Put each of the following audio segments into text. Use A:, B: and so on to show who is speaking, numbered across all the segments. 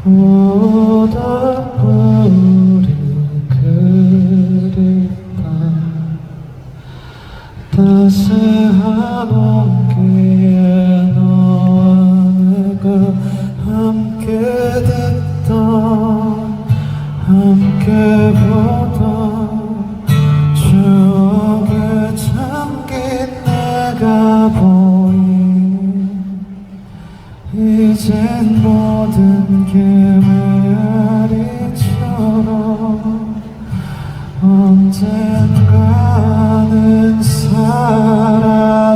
A: 오다 우리 그립다 따스한 온기에 너와 내가 함께 듣던 함께 보던 추억에 잠긴 내가 보인 이젠 모든 게 메아리처럼 언젠가는 사라지겠지.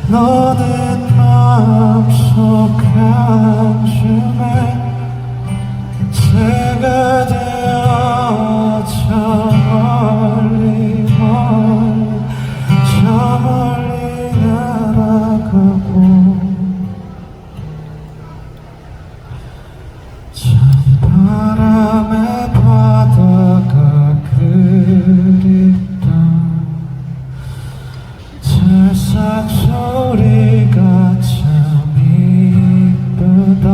A: 너는 마음속 한줌에 새가 되어 저 멀리 날아가고 찬바람에 바다가 그립다 찰싹 소리가 참 이쁘다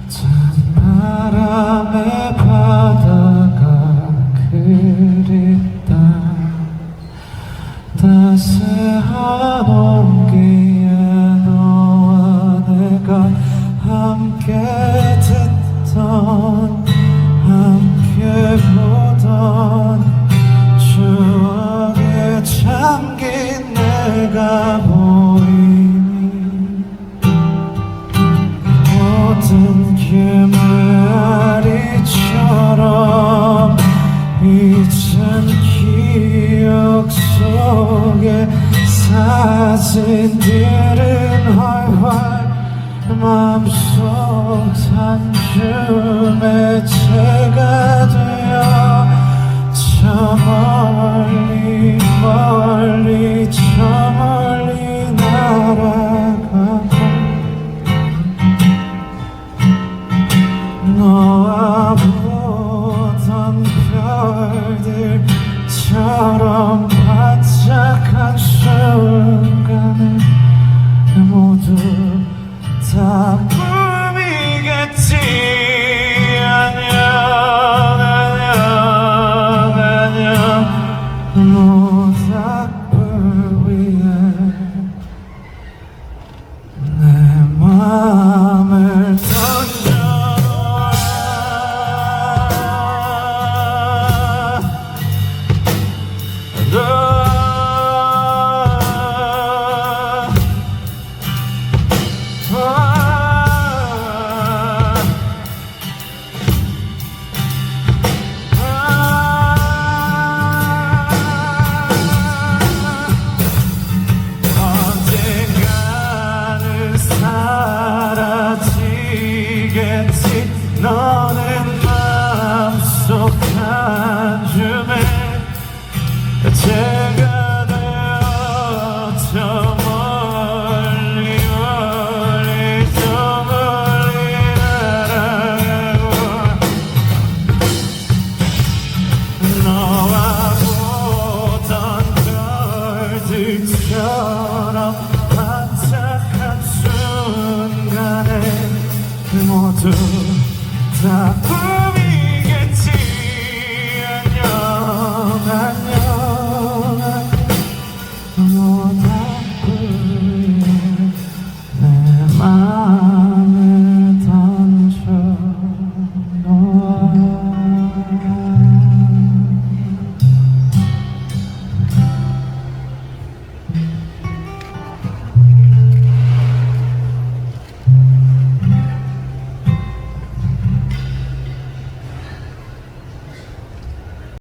A: 찬바람에 바다가 그립다 따스한 온기에 너와 내가 함께 듣던 함께 보던 추억에 잠긴 내가 보이니 모든 게 메아리처럼 이젠 기억 속에 사진들은 활활 마음속 단숨에 채가 되어 저 멀리 날아가고 너와 보던 별들처럼 반짝한 순간을 모두 다 꿈이겠지. 안녕 모닥불 위에 내 맘을 던져라. 언젠가는 사라지겠지. 너는 마음속 한줌에 제가 되어 저 멀리 날아가고 너와 보던 별들처럼 반짝한 순간에 모두 다